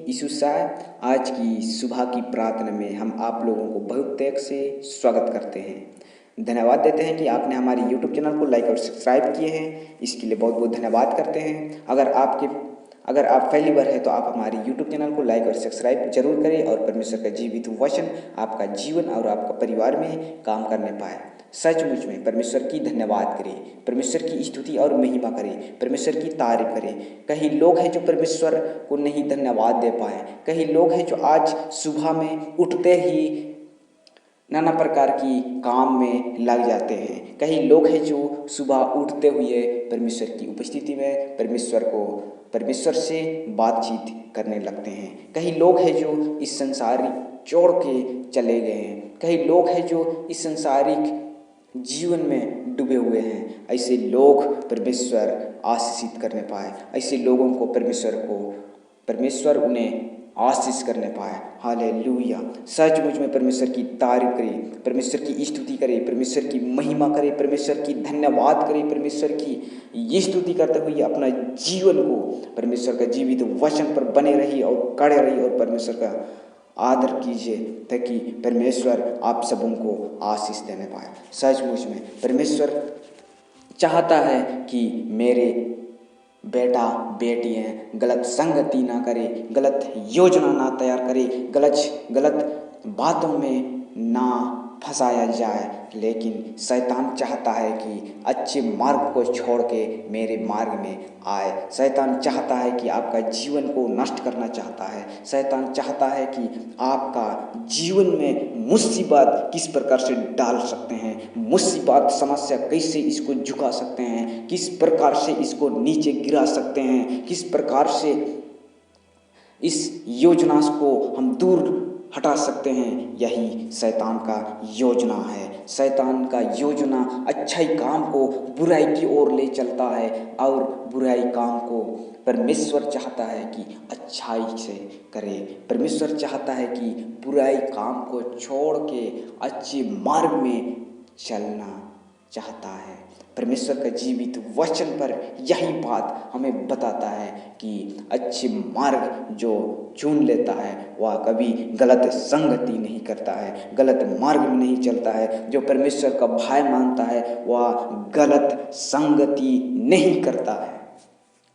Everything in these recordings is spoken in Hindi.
ईशुसाय। आज की सुबह की प्रार्थना में हम आप लोगों को बहुत त्याग से स्वागत करते हैं। धन्यवाद देते हैं कि आपने हमारे YouTube चैनल को लाइक और सब्सक्राइब किए हैं, इसके लिए बहुत बहुत धन्यवाद करते हैं। अगर आप पहली बार है तो आप हमारे YouTube चैनल को लाइक और सब्सक्राइब जरूर करें और परमेश्वर का जीवित वचन आपका जीवन और आपका परिवार में काम करने पाए। सचमुच में परमेश्वर की धन्यवाद करें, परमेश्वर की स्तुति और महिमा करें, परमेश्वर की तारीफ करें। कई लोग हैं जो परमेश्वर को नहीं धन्यवाद दे पाए। कई लोग हैं जो आज सुबह में उठते ही नाना प्रकार की काम में लग जाते हैं। कई लोग हैं जो सुबह उठते हुए परमेश्वर की उपस्थिति में परमेश्वर से बातचीत करने लगते हैं। कई लोग हैं जो इस संसार छोड़ के चले गए हैं। कई लोग हैं जो इस संसारिक जीवन में डूबे हुए हैं। ऐसे लोग परमेश्वर आशीषित करने पाए, ऐसे लोगों को परमेश्वर उन्हें आशीष करने पाए। हालेलुया। सचमुच में परमेश्वर की तारीफ करें, परमेश्वर की स्तुति करें, परमेश्वर की महिमा करें, परमेश्वर की धन्यवाद करें, परमेश्वर की स्तुति करते हुए अपना जीवन को परमेश्वर का जीवित वचन पर बने रहिए और कड़े रहिए और परमेश्वर का आदर कीजिए ताकि परमेश्वर आप सबों को आशीष देने पाए। सचमुच में परमेश्वर चाहता है कि मेरे बेटा बेटियां गलत संगति ना करे, गलत योजना ना तैयार करे, गलत बातों में ना फंसाया जाए। लेकिन शैतान चाहता है कि अच्छे मार्ग को छोड़ के मेरे मार्ग में आए। शैतान चाहता है कि आपका जीवन को नष्ट करना चाहता है। शैतान चाहता है कि आपका जीवन में मुसीबत किस प्रकार से डाल सकते हैं, मुसीबत समस्या कैसे इसको झुका सकते हैं, किस प्रकार से इसको नीचे गिरा सकते हैं, किस प्रकार से इस योजना को हम दूर हटा सकते हैं। यही शैतान का योजना है। शैतान का योजना अच्छाई काम को बुराई की ओर ले चलता है और बुराई काम को परमेश्वर चाहता है कि अच्छाई से करे। परमेश्वर चाहता है कि बुराई काम को छोड़ के अच्छे मार्ग में चलना चाहता है। परमेश्वर का जीवित वचन पर यही बात हमें बताता है कि अच्छे मार्ग जो चुन लेता है वह कभी गलत संगति नहीं करता है, गलत मार्ग में नहीं चलता है। जो परमेश्वर का भय मानता है वह गलत संगति नहीं करता है।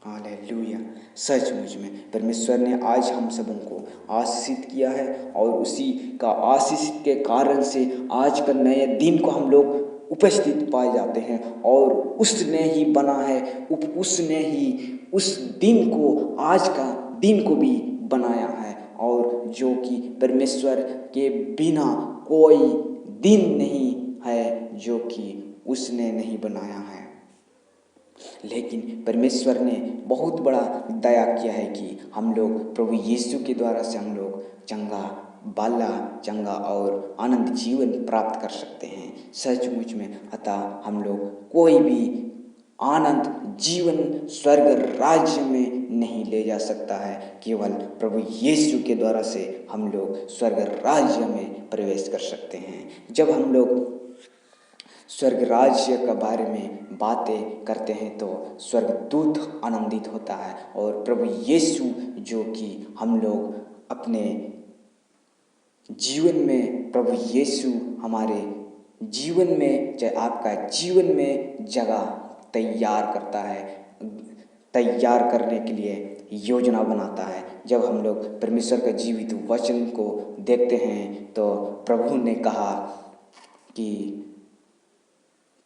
हालेलुया। सचमुच में परमेश्वर ने आज हम सबों को आशीषित किया है और उसी का आशीष के कारण से आज का नए दिन को हम लोग उपस्थित पाए जाते हैं और उसने ही बना है, उसने ही उस दिन को, आज का दिन को भी बनाया है। और जो कि परमेश्वर के बिना कोई दिन नहीं है जो कि उसने नहीं बनाया है। लेकिन परमेश्वर ने बहुत बड़ा दया किया है कि हम लोग प्रभु यीशु के द्वारा से हम लोग चंगा और आनंद जीवन प्राप्त कर सकते हैं। सचमुच में अतः हम लोग कोई भी आनंद जीवन स्वर्ग राज्य में नहीं ले जा सकता है। केवल प्रभु यीशु के द्वारा से हम लोग स्वर्ग राज्य में प्रवेश कर सकते हैं। जब हम लोग स्वर्ग राज्य के बारे में बातें करते हैं तो स्वर्गदूत आनंदित होता है और प्रभु यीशु जो कि हम लोग अपने जीवन में, प्रभु यीशु हमारे जीवन में, चाहे आपका जीवन में जगह तैयार करता है, तैयार करने के लिए योजना बनाता है। जब हम लोग परमेश्वर का जीवित वचन को देखते हैं तो प्रभु ने कहा कि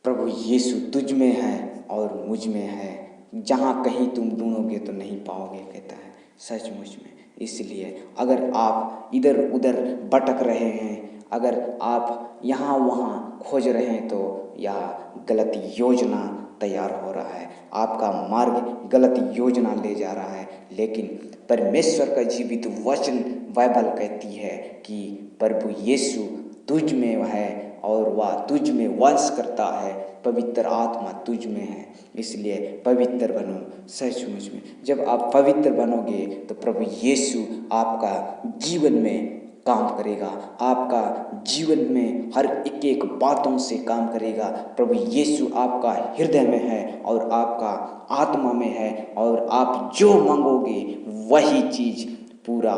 प्रभु यीशु तुझ में है और मुझ में है, जहाँ कहीं तुम ढूंढोगे तो नहीं पाओगे, कहता है। सचमुच में इसलिए अगर आप इधर उधर भटक रहे हैं, अगर आप यहाँ वहाँ खोज रहे हैं तो यह गलत योजना तैयार हो रहा है, आपका मार्ग गलत योजना ले जा रहा है। लेकिन परमेश्वर का जीवित वचन बाइबल कहती है कि प्रभु यीशु तुझ में है और वह तुझ में वास करता है, पवित्र आत्मा तुझ में है, इसलिए पवित्र बनो। सचमुच में जब आप पवित्र बनोगे तो प्रभु यीशु आपका जीवन में काम करेगा, आपका जीवन में हर एक बातों से काम करेगा। प्रभु यीशु आपका हृदय में है और आपका आत्मा में है और आप जो मांगोगे वही चीज़ पूरा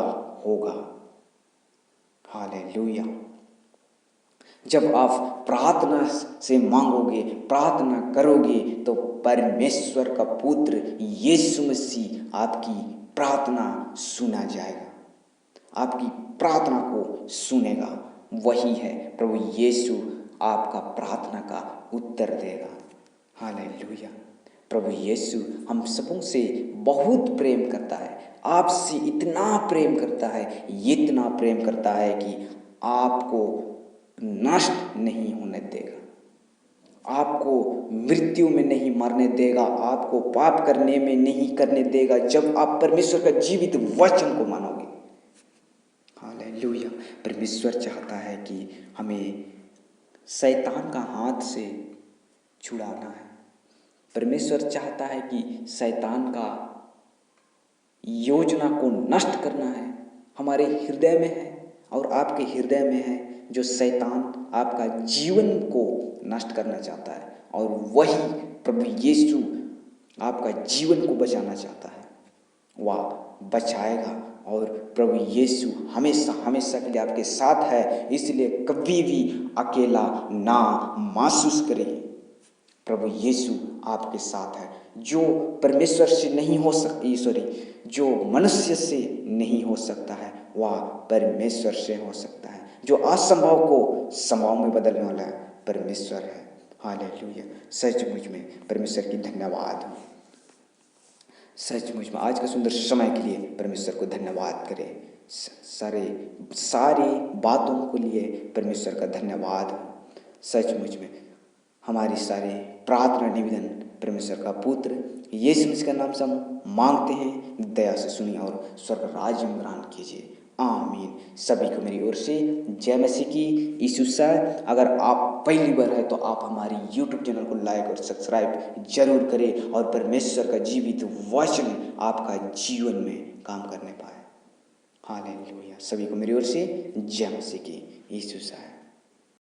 होगा। हालेलुया। जब आप प्रार्थना से मांगोगे, प्रार्थना करोगे, तो परमेश्वर का पुत्र यीशु मसीह आपकी प्रार्थना सुना जाएगा, आपकी प्रार्थना को सुनेगा। वही है प्रभु यीशु, आपका प्रार्थना का उत्तर देगा। हालेलुया। प्रभु यीशु हम सबों से बहुत प्रेम करता है, आपसे इतना प्रेम करता है, इतना प्रेम करता है कि आपको नष्ट नहीं होने देगा, आपको मृत्यु में नहीं मरने देगा, आपको पाप करने में नहीं करने देगा, जब आप परमेश्वर का जीवित वचन को मानोगे। हालेलुया। परमेश्वर चाहता है कि हमें शैतान का हाथ से छुड़ाना है। परमेश्वर चाहता है कि शैतान का योजना को नष्ट करना है। हमारे हृदय में है और आपके हृदय में है जो शैतान आपका जीवन को नष्ट करना चाहता है, और वही प्रभु यीशु आपका जीवन को बचाना चाहता है। वह बचाएगा, और प्रभु यीशु हमेशा हमेशा के लिए आपके साथ है, इसलिए कभी भी अकेला ना महसूस करें। प्रभु यीशु आपके साथ है। जो परमेश्वर से नहीं हो सकती, जो मनुष्य से नहीं हो सकता है, वह परमेश्वर से हो सकता है। जो असंभव को संभव में बदलने वाला परमेश्वर है। हालेलुया। सचमुच में परमेश्वर की धन्यवाद हो। सचमुच में आज के सुंदर समय के लिए परमेश्वर को धन्यवाद करें। सारी बातों को लिए परमेश्वर का धन्यवाद हो। सचमुच में हमारी सारी प्रार्थना निवेदन परमेश्वर का पुत्र यीशु मसीह का नाम से हम मांगते हैं। दया से सुनिए और स्वर्ग राज्य में ग्रहण कीजिए। आमीन। सभी को मेरी ओर से जय मसीह की। यीशु सर, अगर आप पहली बार है तो आप हमारी YouTube चैनल को लाइक और सब्सक्राइब जरूर करें, और परमेश्वर का जीवित वचन आपका जीवन में काम करने पाए। हालेलुया। सभी को मेरी ओर से जय मसीह की। यीशु सर।